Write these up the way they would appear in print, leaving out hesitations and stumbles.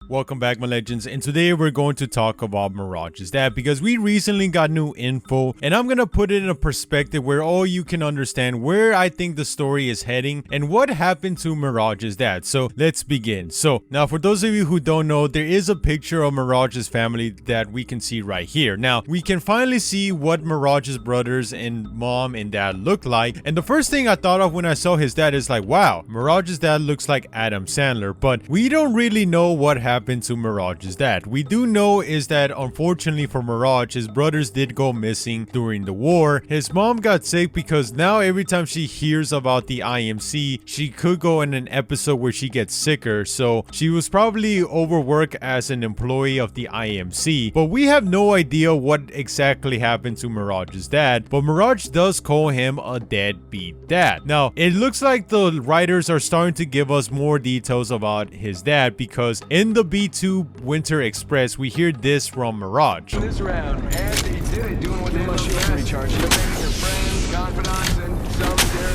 Welcome back, my legends, and today we're going to talk about Mirage's Dad because we recently got new info, and I'm gonna put it in a perspective where all you can understand where I think the story is heading and what happened to Mirage's dad. So let's begin. So now, for those of you who don't know, there is a picture of Mirage's family that we can see right here. Now we can finally see what Mirage's brothers and mom and dad look like, and the first thing I thought of when I saw his dad is like, wow, Mirage's dad looks like Adam Sandler. But we don't really know what happened to Mirage's dad. We do know is that unfortunately for Mirage, his brothers did go missing during the war. His mom got sick because now every time she hears about the IMC, she could go in an episode where she gets sicker. So she was probably overworked as an employee of the IMC. But we have no idea what exactly happened to Mirage's dad. But Mirage does call him a deadbeat dad. Now, it looks like the writers are starting to give us more details about his dad because in the B2 Winter Express, we hear this from Mirage. This round, and he did it, doing what they love best. Recharge. Their friends, confidants, and some their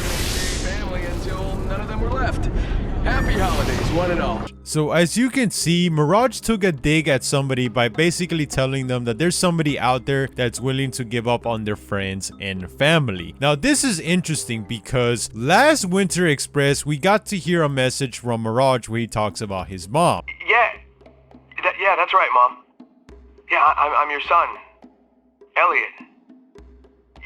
family until none of them were left. Happy holidays, one and all. So as you can see, Mirage took a dig at somebody by basically telling them that there's somebody out there that's willing to give up on their friends and family. Now this is interesting because last Winter Express, we got to hear a message from Mirage where he talks about his mom. Yeah, that's right, Mom. Yeah, I'm your son, Elliot.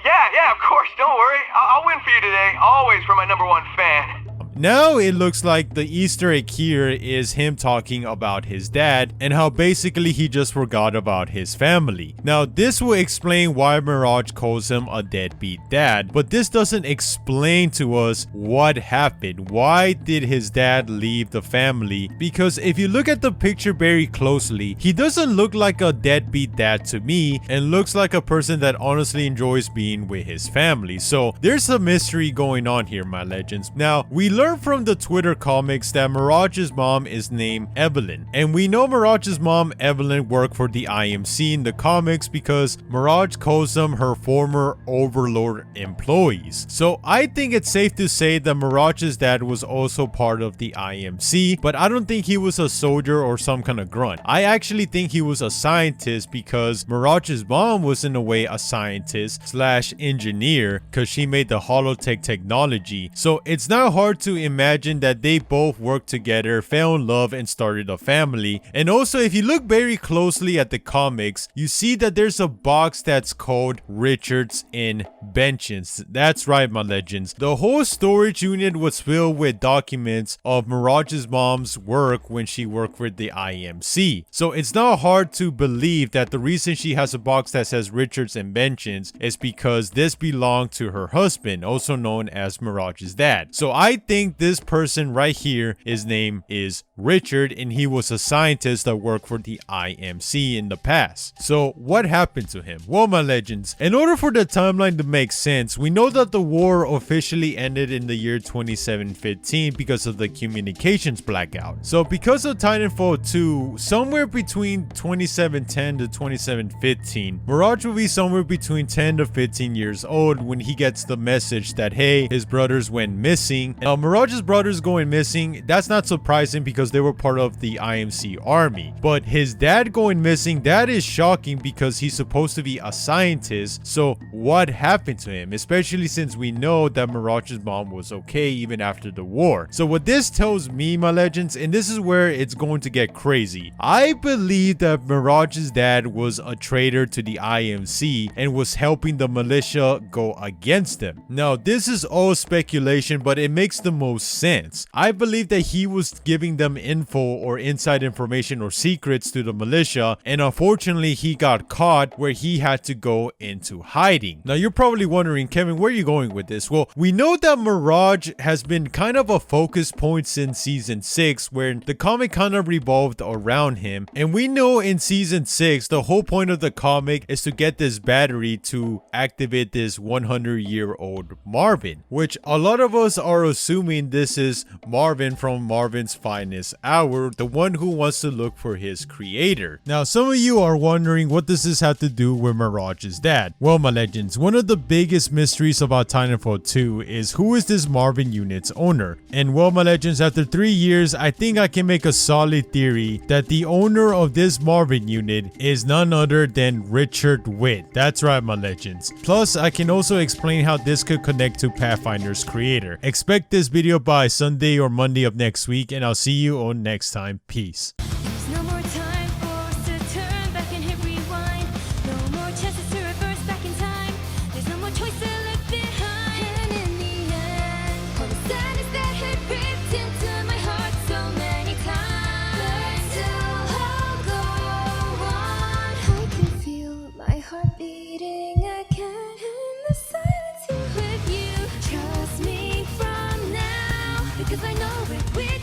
Yeah, of course, don't worry. I'll win for you today, always for my #1 fan. Now it looks like the Easter egg here is him talking about his dad and how basically he just forgot about his family. Now this will explain why Mirage calls him a deadbeat dad, but this doesn't explain to us what happened. Why did his dad leave the family? Because if you look at the picture very closely, he doesn't look like a deadbeat dad to me and looks like a person that honestly enjoys being with his family. So there's a mystery going on here, my legends. Now we learn from the Twitter comics that Mirage's mom is named Evelyn, and we know Mirage's mom Evelyn worked for the IMC in the comics because Mirage calls them her former overlord employees. So I think it's safe to say that Mirage's dad was also part of the IMC, but I don't think he was a soldier or some kind of grunt. I actually think he was a scientist because Mirage's mom was in a way a scientist slash engineer because she made the holotech technology. So it's not hard to imagine that they both worked together, fell in love, and started a family. And also, if you look very closely at the comics, you see that there's a box that's called Richard's Inventions. That's right, my legends. The whole storage unit was filled with documents of Mirage's mom's work when she worked with the IMC. So it's not hard to believe that the reason she has a box that says Richard's Inventions is because this belonged to her husband, also known as Mirage's dad. So I think this person right here, his name is Richard, and he was a scientist that worked for the IMC in the past. So what happened to him? Well, my legends, in order for the timeline to make sense, we know that the war officially ended in the year 2715 because of the communications blackout. So because of Titanfall 2, somewhere between 2710 to 2715, Mirage will be somewhere between 10 to 15 years old when he gets the message that, hey, his brothers went missing. Now, Mirage's brothers going missing, that's not surprising because they were part of the IMC army. But his dad going missing, that is shocking because he's supposed to be a scientist. So what happened to him? Especially since we know that Mirage's mom was okay even after the war. So what this tells me, my legends, and this is where it's going to get crazy, I believe that Mirage's dad was a traitor to the IMC and was helping the militia go against them. Now this is all speculation, but it makes the most sense. I believe that he was giving them info or inside information or secrets to the militia, and unfortunately he got caught where he had to go into hiding. Now you're probably wondering, Kevin, where are you going with this? Well, we know that Mirage has been kind of a focus point since season 6 where the comic kind of revolved around him, and we know in season 6 the whole point of the comic is to get this battery to activate this 100-year-old Marvin, which a lot of us are assuming assuming this is Marvin from Marvin's Finest Hour, the one who wants to look for his creator. Now, some of you are wondering, what does this have to do with Mirage's dad? Well, my legends, one of the biggest mysteries about Titanfall 2 is who is this Marvin unit's owner? And well, my legends, after 3 years, I think I can make a solid theory that the owner of this Marvin unit is none other than Richard Witt. That's right, my legends. Plus, I can also explain how this could connect to Pathfinder's creator. Expect this video by Sunday or Monday of next week, and I'll see you on next time. Peace. There's no more time for us to turn back and hit rewind. No more chances to reverse back in time. There's no more choice to look behind. And in the end, all the sadness that had ripped into my heart so many times learned to all go on. I can feel my heart beating again in the silence with you. Trust me from now, because I know it will.